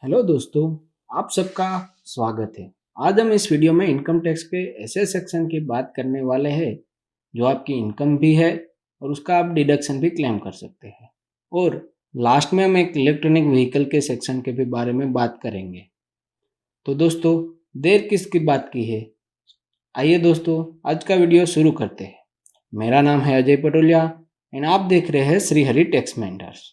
Hello दोस्तों, आप सबका स्वागत है। आज हम इस वीडियो में इनकम टैक्स के ऐसे सेक्शन की बात करने वाले हैं जो आपकी इनकम भी है और उसका आप डिडक्शन भी क्लेम कर सकते हैं। और लास्ट में हम एक इलेक्ट्रॉनिक व्हीकल के सेक्शन के भी बारे में बात करेंगे। तो दोस्तों, देर किसकी बात की है, आइए दोस्तों आज का वीडियो शुरू करते हैं। मेरा नाम है अजय पटोलिया एंड आप देख रहे हैं श्रीहरि टैक्स मेंटर्स।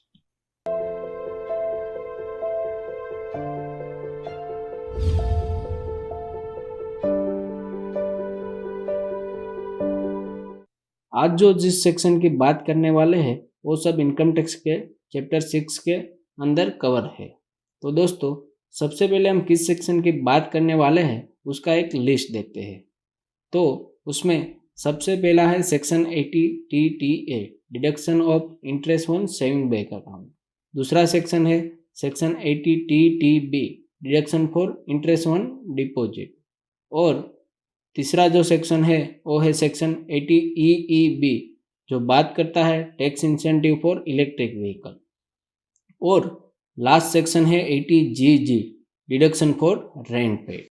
आज जो जिस सेक्शन की बात करने वाले हैं वो सब इनकम टैक्स के चैप्टर 6 के अंदर कवर है। तो दोस्तों, सबसे पहले हम किस सेक्शन की बात करने वाले हैं उसका एक लिस्ट देखते हैं। तो उसमें सबसे पहला है section 80 TTA, deduction of interest on saving bank account. दूसरा सेक्शन है section 80 TTB, deduction for interest on deposit. और तीसरा जो सेक्शन है वो है सेक्शन 80 EEB, जो बात करता है tax incentive for electric vehicle. और लास्ट सेक्शन है 80 GG, deduction for rent paid.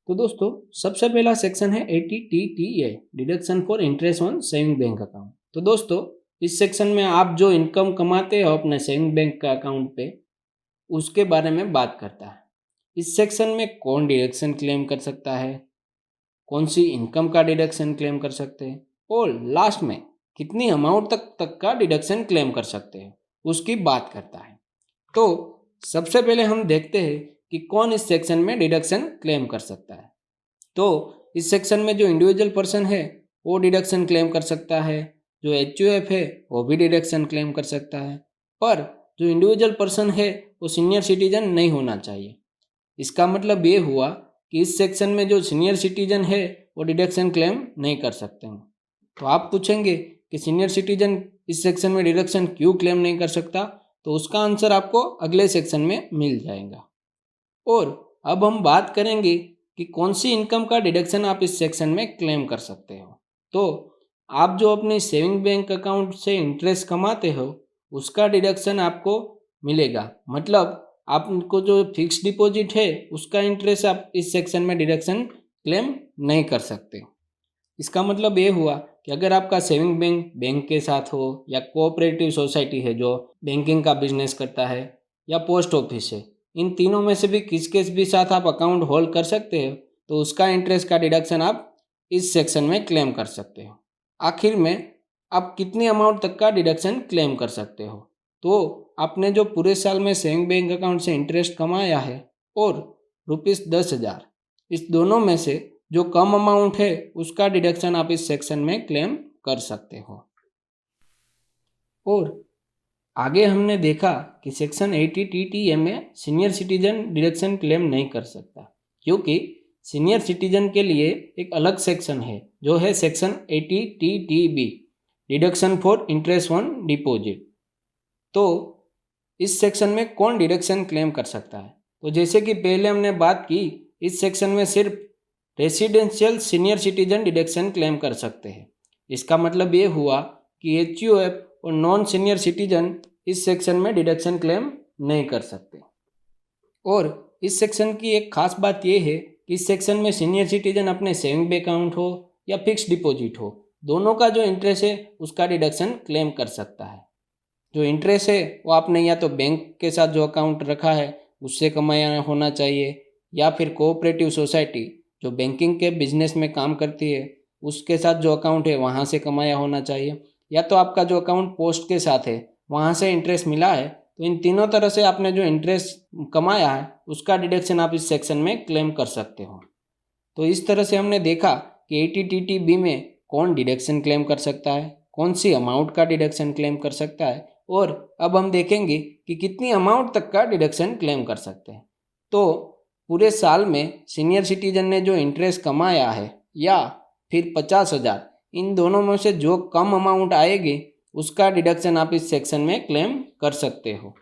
तो दोस्तों, सबसे पहला सेक्शन है 80 TTA, deduction for interest on saving bank account. तो दोस्तों, इस सेक्शन में आप जो इनकम कमाते हो अपने सेविंग बैंक का अकाउंट पे, उसके बारे में बात करता है। इस सेक्शन में कौन डिडक्शन क्लेम कर सकता है, कौन सी इनकम का डिडक्शन क्लेम कर सकते हैं और लास्ट में कितनी अमाउंट तक का डिडक्शन क्लेम कर सकते हैं उसकी बात करता है। तो सबसे पहले हम देखते हैं कि कौन इस सेक्शन में डिडक्शन क्लेम कर सकता है। तो इस सेक्शन में जो इंडिविजुअल पर्सन है वो डिडक्शन क्लेम कर सकता है, जो HUF है वो भी डिडक्शन क्लेम कर सकता है, पर जो इंडिविजुअल पर्सन है वो सीनियर सिटीजन नहीं होना चाहिए। इसका मतलब ये हुआ कि इस सेक्शन में जो सीनियर सिटीजन है वो डिडक्शन क्लेम नहीं कर सकते हैं। तो आप पूछेंगे कि सीनियर सिटीजन इस सेक्शन में डिडक्शन क्यों क्लेम नहीं कर सकता, तो उसका आंसर आपको अगले सेक्शन में मिल जाएगा। और अब हम बात करेंगे कि कौन सी इनकम का डिडक्शन आप इस सेक्शन में क्लेम कर सकते हो। तो आप जो अपने सेविंग बैंक अकाउंट से इंटरेस्ट कमाते हो उसका डिडक्शन आपको मिलेगा। मतलब आपको जो फिक्स डिपॉजिट है उसका इंटरेस्ट आप इस सेक्शन में डिडक्शन क्लेम नहीं कर सकते। इसका मतलब ये हुआ कि अगर आपका सेविंग बैंक के साथ हो या कोऑपरेटिव सोसाइटी है जो बैंकिंग का बिजनेस करता है या पोस्ट ऑफिस है, इन तीनों में से भी किसके भी साथ आप अकाउंट होल्ड कर सकते हो, तो उसका इंटरेस्ट का डिडक्शन आप इस सेक्शन में क्लेम कर सकते हो। आखिर में आप कितनी अमाउंट तक का डिडक्शन क्लेम कर सकते हो, तो आपने जो पूरे साल में सेविंग बैंक अकाउंट से इंटरेस्ट कमाया है और ₹10,000, इस दोनों में से जो कम अमाउंट है उसका डिडक्शन आप इस सेक्शन में क्लेम कर सकते हो। और आगे हमने देखा कि सेक्शन 80 TTA में सीनियर सिटीजन डिडक्शन क्लेम नहीं कर सकता, क्योंकि सीनियर सिटीजन के लिए एक अलग सेक्शन है जो है section 80 TTB, deduction for interest on deposit. तो इस सेक्शन में कौन डिडक्शन क्लेम कर सकता है, तो जैसे कि पहले हमने बात की, इस सेक्शन में सिर्फ residential senior citizen deduction claim कर सकते हैं। इसका मतलब ये हुआ कि HUF और नॉन सीनियर सिटीजन इस सेक्शन में डिडक्शन क्लेम नहीं कर सकते। और इस सेक्शन की एक खास बात यह है कि इस सेक्शन में सीनियर सिटीजन अपने सेविंग बैंक अकाउंट हो या फिक्स डिपॉजिट हो, दोनों का जो इंटरेस्ट है उसका डिडक्शन क्लेम कर सकता है। जो इंटरेस्ट है वो आपने या तो बैंक के साथ जो अकाउंट रखा है उससे कमाया होना चाहिए, या फिर कोऑपरेटिव सोसाइटी जो बैंकिंग के बिजनेस में काम करती है उसके साथ जो अकाउंट है वहाँ से कमाया होना चाहिए, या तो आपका जो अकाउंट पोस्ट के साथ है वहाँ से इंटरेस्ट मिला है। तो इन तीनों तरह से आपने जो इंटरेस्ट कमाया है उसका डिडक्शन आप इस सेक्शन में क्लेम कर सकते हो। तो इस तरह से हमने देखा कि 80 TTB में कौन डिडक्शन क्लेम कर सकता है, कौन सी अमाउंट का डिडक्शन क्लेम कर सकता है, और अब हम देखेंगे कि कितनी अमाउंट तक का डिडक्शन क्लेम कर सकते हैं। तो पूरे साल में सीनियर सिटीजन ने जो इंटरेस्ट कमाया है या फिर 50,000, इन दोनों में से जो कम अमाउंट आएगी उसका डिडक्शन आप इस सेक्शन में क्लेम कर सकते हो।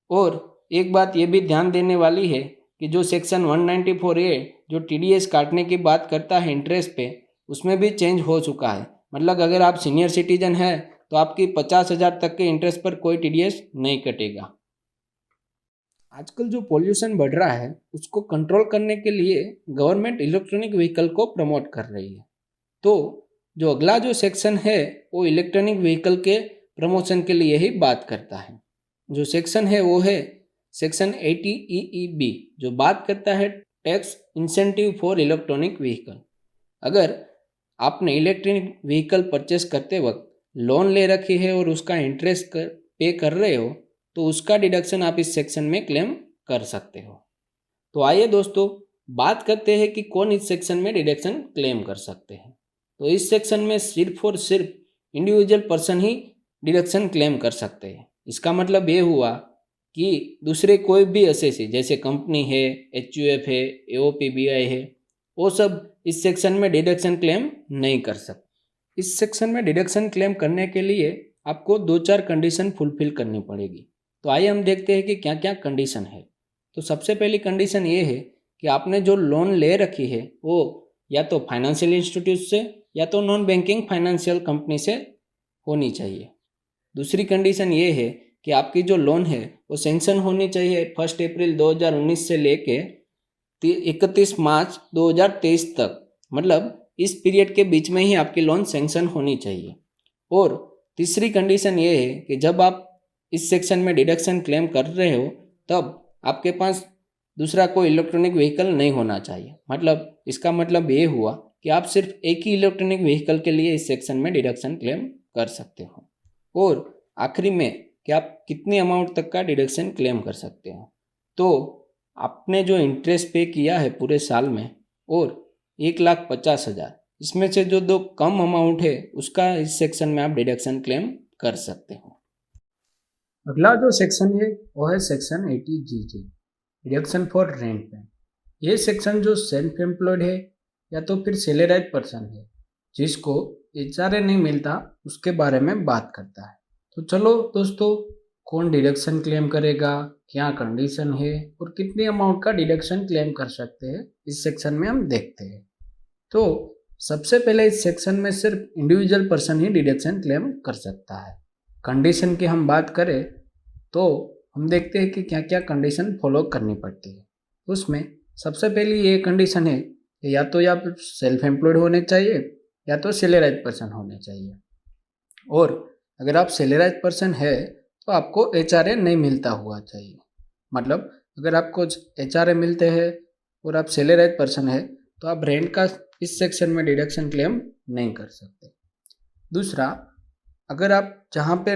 और एक बात ये भी ध्यान देने वाली है कि जो सेक्शन 194A जो TDS काटने की बात करता है इंटरेस्ट पे, उसमें भी चेंज हो चुका है। मतलब अगर आप सीनियर सिटीजन है तो आपकी 50,000 तक के इंटरेस्ट पर कोई TDS नहीं कटेगा। आजकल जो पॉल्यूशन बढ़ रहा है उसको कंट्रोल करने के लिए गवर्नमेंट इलेक्ट्रॉनिक व्हीकल को प्रमोट कर रही है। तो जो अगला जो सेक्शन है वो इलेक्ट्रॉनिक व्हीकल के प्रमोशन के लिए ही बात करता है। जो सेक्शन है वो है सेक्शन 80 EEB, जो बात करता है tax incentive for electronic vehicle. अगर आपने इलेक्ट्रॉनिक व्हीकल परचेस करते वक्त लोन ले रखी है और उसका इंटरेस्ट पे कर रहे हो तो उसका डिडक्शन आप इस सेक्शन में क्लेम कर सकते हो। तो आइए दोस्तों बात करते हैं कि कौन इस सेक्शन में डिडक्शन क्लेम कर सकते हैं। तो इस सेक्शन में सिर्फ और सिर्फ इंडिविजुअल पर्सन ही डिडक्शन क्लेम कर सकते हैं। इसका मतलब ये हुआ कि दूसरे कोई भी एसएसी जैसे कंपनी है, HUF है, AOPBI है, वो सब इस सेक्शन में डिडक्शन क्लेम नहीं कर सकते। इस सेक्शन में डिडक्शन क्लेम करने के लिए आपको 2-4 कंडीशन फुलफिल करनी पड़ेगी। तो आइए हम देखते हैं कि क्या क्या कंडीशन है। तो सबसे पहली कंडीशन ये है कि आपने जो लोन ले रखी है वो या तो फाइनेंशियल इंस्टीट्यूट से या तो नॉन बैंकिंग फाइनेंशियल कंपनी से होनी चाहिए। दूसरी कंडीशन ये है कि आपकी जो लोन है वो सेंक्शन होनी चाहिए 1 अप्रैल 2019 से लेके 31 मार्च 2023 तक, मतलब इस पीरियड के बीच में ही आपकी लोन सेंक्शन होनी चाहिए। और तीसरी कंडीशन ये है कि जब आप इस सेक्शन में डिडक्शन क्लेम कर रहे हो तब आपके पास दूसरा कोई इलेक्ट्रॉनिक व्हीकल नहीं होना चाहिए। मतलब इसका मतलब ये हुआ कि आप सिर्फ एक ही इलेक्ट्रॉनिक व्हीकल के लिए इस सेक्शन में डिडक्शन क्लेम कर सकते हो। और आखिरी में कि आप कितनी अमाउंट तक का डिडक्शन क्लेम कर सकते हो। तो आपने जो इंटरेस्ट पे किया है पूरे साल में और 1,50,000, इसमें से जो दो कम अमाउंट है उसका इस सेक्शन में आप डिडक्शन क्लेम कर सकते हो। अगला जो सेक्शन है वो है section 80GJ, deduction for rent पे। ये सेक्शन जो सेल्फ एम्प्लॉयड है या तो फिर सैलराइज्ड पर्सन है जिसको HRA नहीं मिलता उसके बारे में बात करता है। तो चलो दोस्तों, कौन डिडक्शन क्लेम करेगा, क्या कंडीशन है और कितनी अमाउंट का डिडक्शन क्लेम कर सकते हैं इस सेक्शन में हम देखते हैं। तो सबसे पहले इस सेक्शन में सिर्फ इंडिविजुअल पर्सन ही डिडक्शन क्लेम कर सकता है। कंडीशन की हम बात करें तो हम देखते हैं कि क्या क्या कंडीशन फॉलो करनी पड़ती है। उसमें सबसे पहली ये कंडीशन है कि या तो आप सेल्फ एम्प्लॉयड होने चाहिए या तो सैलराइज्ड पर्सन होने चाहिए। और अगर आप सैलराइज्ड पर्सन है तो आपको HRA नहीं मिलता हुआ चाहिए। मतलब अगर आपको HRA मिलते हैं और आप सैलराइज्ड पर्सन है तो आप रेंट का इस सेक्शन में डिडक्शन क्लेम नहीं कर सकते। दूसरा, अगर आप जहाँ पे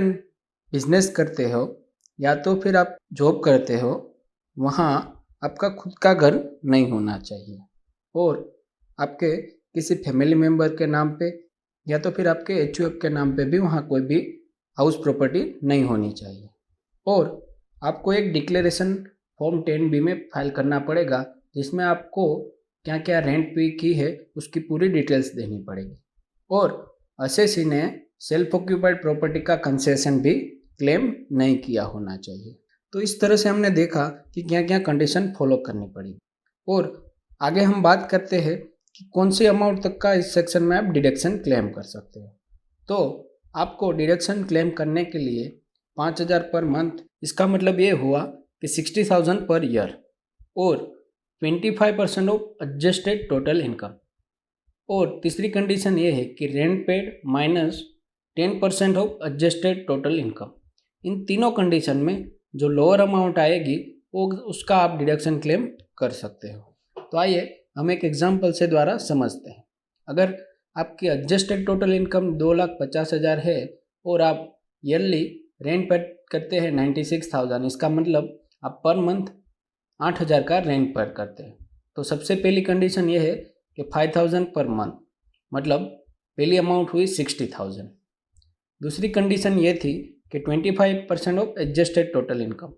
बिजनेस करते हो या तो फिर आप जॉब करते हो वहाँ आपका खुद का घर नहीं होना चाहिए और आपके किसी फैमिली मेम्बर के नाम पे या तो फिर आपके HUF के नाम पे भी वहाँ कोई भी हाउस प्रॉपर्टी नहीं होनी चाहिए। और आपको एक डिक्लेरेशन फॉर्म 10B में फाइल करना पड़ेगा जिसमें आपको क्या क्या रेंट पे की है उसकी पूरी डिटेल्स देनी पड़ेगी। और असेसी ने सेल्फ ऑक्यूपाइड प्रॉपर्टी का कंसेशन भी क्लेम नहीं किया होना चाहिए। तो इस तरह से हमने देखा कि क्या क्या कंडीशन फॉलो करनी पड़ी। और आगे हम बात करते हैं कि कौन सी अमाउंट तक का इस सेक्शन में आप डिडक्शन क्लेम कर सकते हो। तो आपको डिडक्शन क्लेम करने के लिए 5,000 पर मंथ, इसका मतलब ये हुआ कि 60,000 पर ईयर और 25% ऑफ एडजस्टेड टोटल इनकम। और तीसरी कंडीशन ये है कि rent paid minus 10% of adjusted total income. इन तीनों कंडीशन में जो लोअर अमाउंट आएगी वो उसका आप डिडक्शन क्लेम कर सकते हो। तो आइए हम एक एग्जांपल से द्वारा समझते हैं। अगर आपकी एडजस्टेड टोटल इनकम 2,50,000 है और आप ईयरली रेंट पे करते हैं 96,000, इसका मतलब आप पर मंथ 8,000 का रेंट पर करते हैं। तो सबसे पहली कंडीशन ये है कि 5,000 पर मंथ, मतलब पहली अमाउंट हुई 60,000। दूसरी कंडीशन ये थी कि 25% ऑफ एडजस्टेड टोटल इनकम।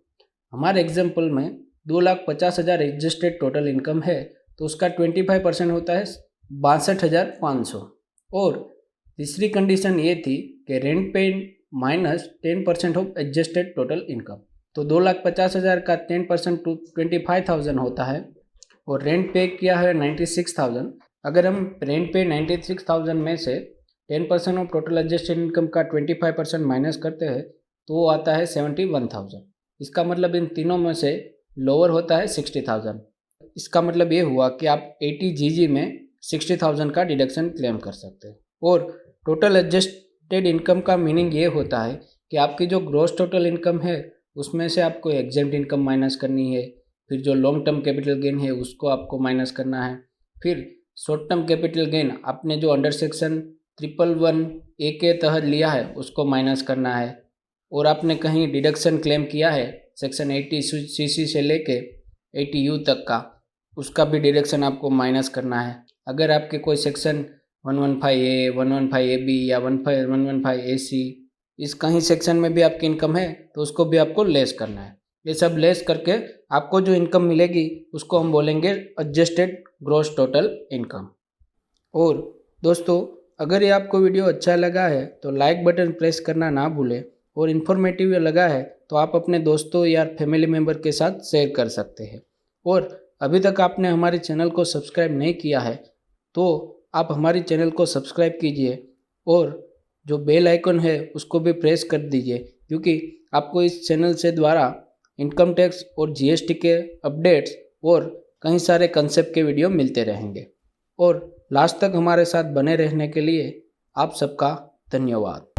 हमारे एग्जाम्पल में 2,50,000 एडजस्टेड टोटल इनकम है तो उसका 25% होता है 62,500। और तीसरी कंडीशन ये थी कि रेंट पे minus 10% of adjusted total income. तो 2,50,000 का 10% 25,000 होता है और रेंट पे किया है 96,000। अगर हम रेंट पे 96,000 में से 10% ऑफ टोटल एडजस्टेड इनकम का 25% माइनस करते हैं तो वो आता है 71,000। इसका मतलब इन तीनों में से लोअर होता है 60,000। इसका मतलब ये हुआ कि आप 80 GG में 60,000 का डिडक्शन क्लेम कर सकते हैं। और टोटल एडजस्टेड इनकम का मीनिंग ये होता है कि आपकी जो ग्रॉस टोटल इनकम है उसमें से आपको एग्जेम्प्ट इनकम माइनस करनी है, फिर जो लॉन्ग टर्म कैपिटल गेन है उसको आपको माइनस करना है, फिर शॉर्ट टर्म कैपिटल गेन आपने जो अंडर सेक्शन 111A के तहत लिया है उसको माइनस करना है, और आपने कहीं डिडक्शन क्लेम किया है सेक्शन 80CC से लेके 80U तक का, उसका भी डिडक्शन आपको माइनस करना है। अगर आपके कोई सेक्शन 115A, 115AB या 115AC इस कहीं सेक्शन में भी आपकी इनकम है तो उसको भी आपको लेस करना है। ये सब लेस करके आपको जो इनकम मिलेगी उसको हम बोलेंगे एडजस्टेड ग्रॉस टोटल इनकम। और दोस्तों, अगर ये आपको वीडियो अच्छा लगा है तो लाइक बटन प्रेस करना ना भूलें, और इन्फॉर्मेटिव लगा है तो आप अपने दोस्तों या फैमिली मेम्बर के साथ शेयर कर सकते हैं। और अभी तक आपने हमारे चैनल को सब्सक्राइब नहीं किया है तो आप हमारे चैनल को सब्सक्राइब कीजिए, और जो बेल आइकन है उसको भी प्रेस कर दीजिए, क्योंकि आपको इस चैनल से द्वारा इनकम टैक्स और GST के अपडेट्स और कई सारे कंसेप्ट के वीडियो मिलते रहेंगे। और लास्ट तक हमारे साथ बने रहने के लिए आप सबका धन्यवाद।